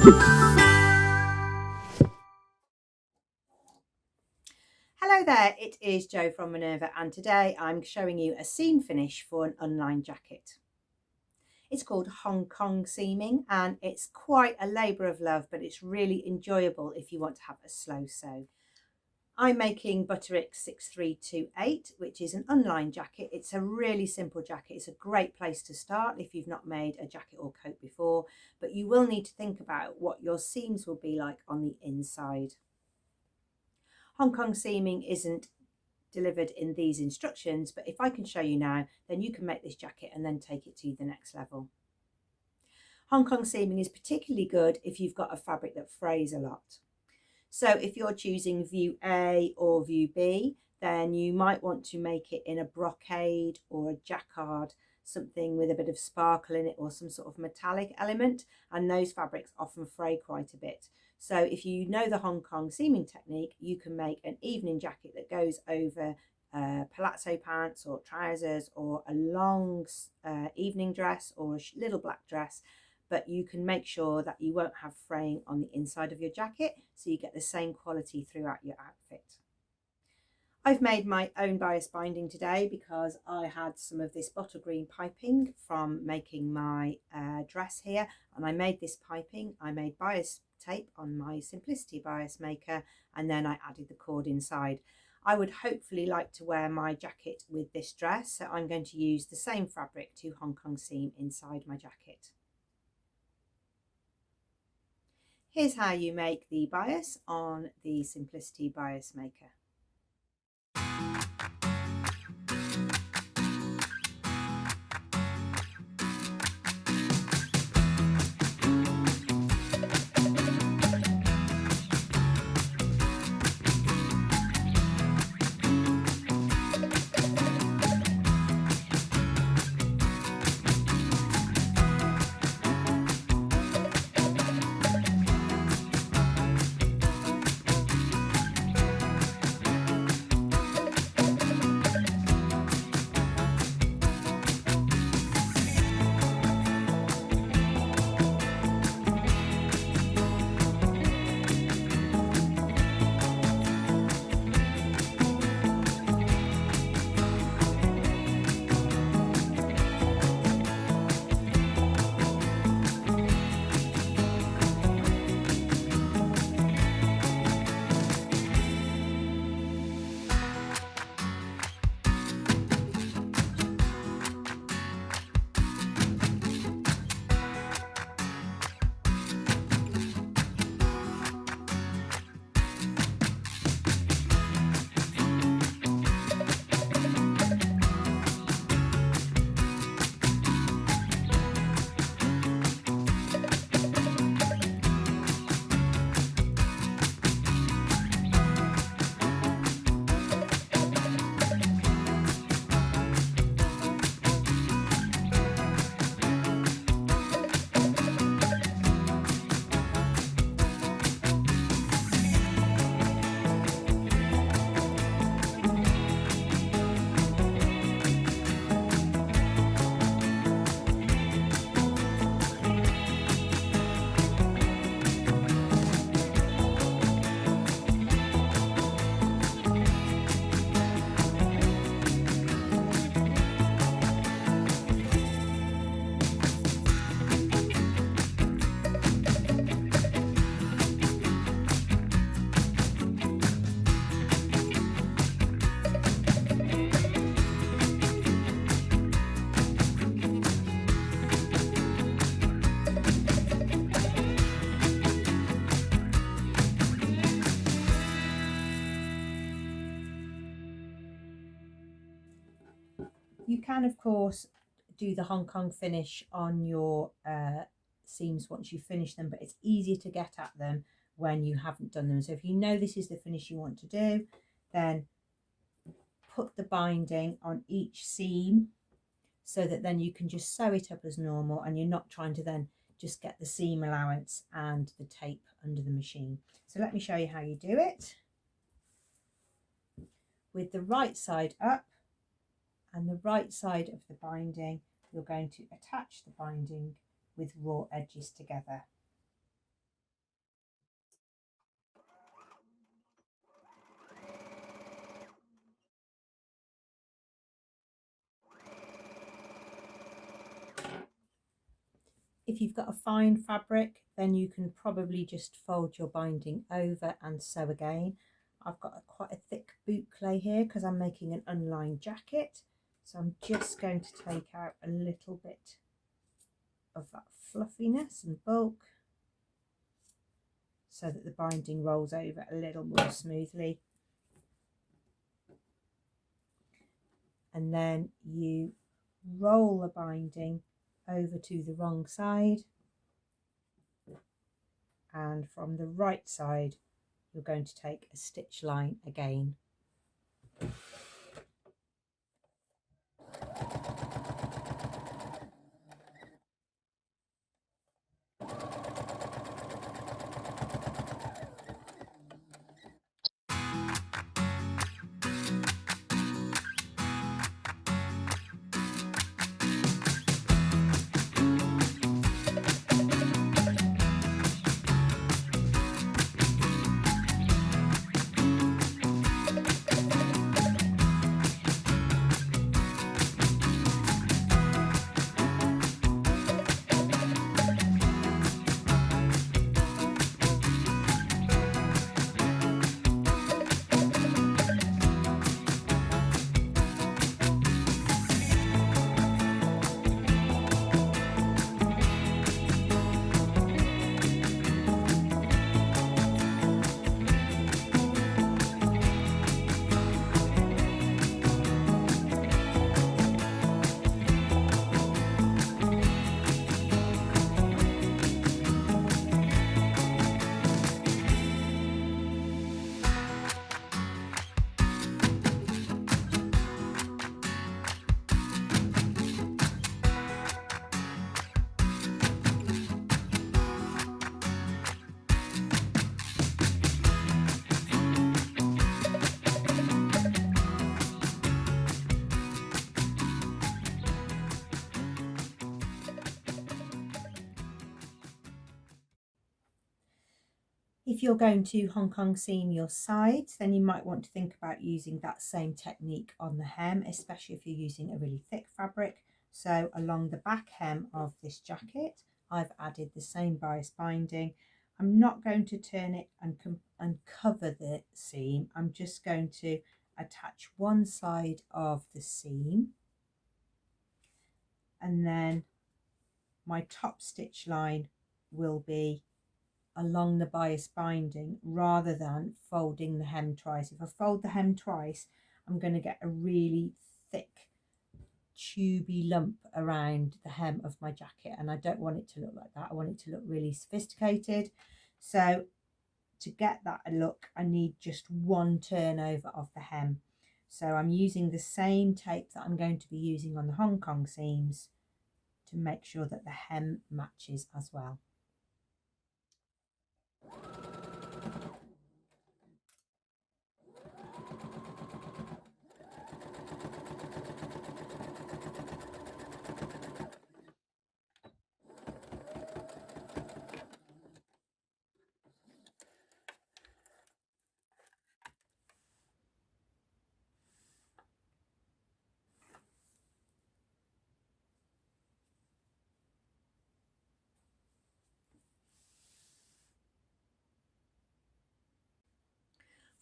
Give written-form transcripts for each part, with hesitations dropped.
Hello there, it is Jo from Minerva, and today I'm showing you a seam finish for an unlined jacket. It's called Hong Kong seaming and it's quite a labour of love, but it's really enjoyable if you want to have a slow sew. I'm making Butterick 6328, which is an unlined jacket. It's a really simple jacket. It's a great place to start if you've not made a jacket or coat before, but you will need to think about what your seams will be like on the inside. Hong Kong seaming isn't delivered in these instructions, but if I can show you now, then you can make this jacket and then take it to the next level. Hong Kong seaming is particularly good if you've got a fabric that frays a lot. So if you're choosing view A or view B, then you might want to make it in a brocade or a jacquard, something with a bit of sparkle in it or some sort of metallic element, and those fabrics often fray quite a bit. So if you know the Hong Kong seaming technique, you can make an evening jacket that goes over palazzo pants or trousers or a long evening dress or a little black dress, but you can make sure that you won't have fraying on the inside of your jacket, so you get the same quality throughout your outfit. I've made my own bias binding today because I had some of this bottle green piping from making my dress here, and I made this piping. I made bias tape on my Simplicity bias maker, and then I added the cord inside. I would hopefully like to wear my jacket with this dress, so I'm going to use the same fabric to Hong Kong seam inside my jacket. Here's how you make the bias on the Simplicity bias maker. You can, of course, do the Hong Kong finish on your seams once you finish them, but it's easier to get at them when you haven't done them. So if you know this is the finish you want to do, then put the binding on each seam so that then you can just sew it up as normal and you're not trying to then just get the seam allowance and the tape under the machine. So let me show you how you do it. With the right side up and the right side of the binding, you're going to attach the binding with raw edges together. If you've got a fine fabric, then you can probably just fold your binding over and sew again. I've got quite a thick boucle here because I'm making an unlined jacket. So I'm just going to take out a little bit of that fluffiness and bulk so that the binding rolls over a little more smoothly. And then you roll the binding over to the wrong side, and from the right side you're going to take a stitch line again. If you're going to Hong Kong seam your sides, then you might want to think about using that same technique on the hem, especially if you're using a really thick fabric. So along the back hem of this jacket, I've added the same bias binding. I'm not going to turn it and cover the seam. I'm just going to attach one side of the seam, and then my top stitch line will be along the bias binding rather than folding the hem twice. If I fold the hem twice, I'm going to get a really thick tubey lump around the hem of my jacket, and I don't want it to look like that. I want it to look really sophisticated. So to get that look, I need just one turnover of the hem. So I'm using the same tape that I'm going to be using on the Hong Kong seams to make sure that the hem matches as well.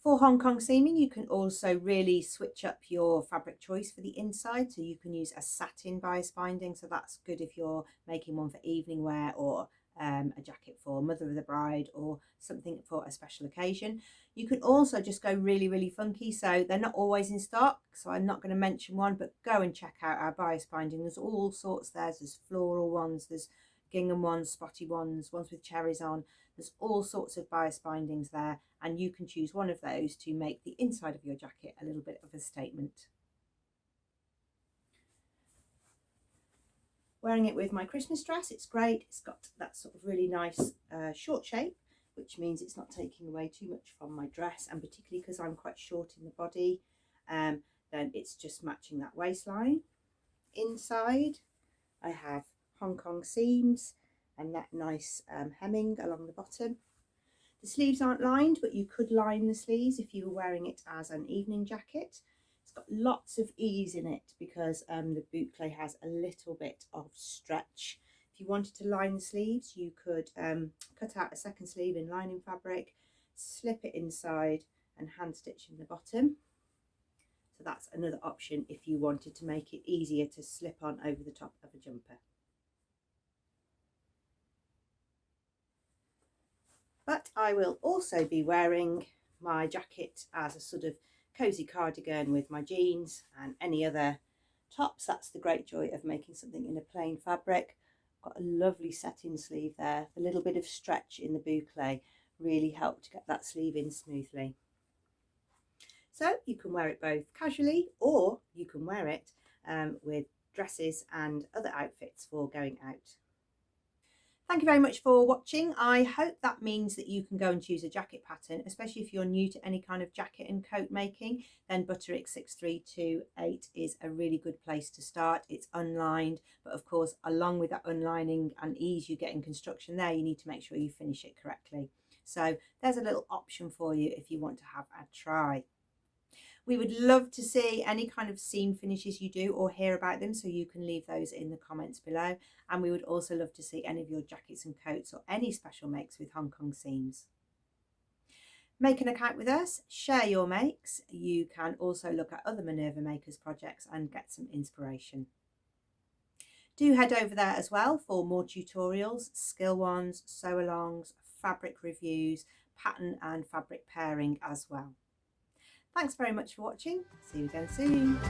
For Hong Kong seaming, you can also really switch up your fabric choice for the inside. So you can use a satin bias binding. So that's good if you're making one for evening wear, or a jacket for mother of the bride, or something for a special occasion. You can also just go really, really funky. So they're not always in stock, so I'm not going to mention one, but go and check out our bias binding. There's all sorts there. There's floral ones, there's gingham ones, spotty ones, ones with cherries on. There's all sorts of bias bindings there, and you can choose one of those to make the inside of your jacket a little bit of a statement. Wearing it with my Christmas dress, it's great. It's got that sort of really nice short shape, which means it's not taking away too much from my dress, and particularly because I'm quite short in the body, then it's just matching that waistline. Inside, I have Hong Kong seams and that nice hemming along the bottom. The sleeves aren't lined, but you could line the sleeves if you were wearing it as an evening jacket. It's got lots of ease in it because the boucle has a little bit of stretch. If you wanted to line the sleeves, you could cut out a second sleeve in lining fabric, slip it inside and hand stitch in the bottom. So that's another option if you wanted to make it easier to slip on over the top of a jumper. But I will also be wearing my jacket as a sort of cozy cardigan with my jeans and any other tops. That's the great joy of making something in a plain fabric. Got a lovely set-in sleeve there. A little bit of stretch in the boucle really helped to get that sleeve in smoothly. So you can wear it both casually, or you can wear it with dresses and other outfits for going out. Thank you very much for watching. I hope that means that you can go and choose a jacket pattern, especially if you're new to any kind of jacket and coat making. Then Butterick 6328 is a really good place to start. It's unlined, but of course, along with that unlining and ease you get in construction there, you need to make sure you finish it correctly. So there's a little option for you if you want to have a try. We would love to see any kind of seam finishes you do or hear about them, so you can leave those in the comments below. And we would also love to see any of your jackets and coats or any special makes with Hong Kong seams. Make an account with us, share your makes. You can also look at other Minerva Makers projects and get some inspiration. Do head over there as well for more tutorials, skill ones, sew alongs, fabric reviews, pattern and fabric pairing as well. Thanks very much for watching. See you again soon.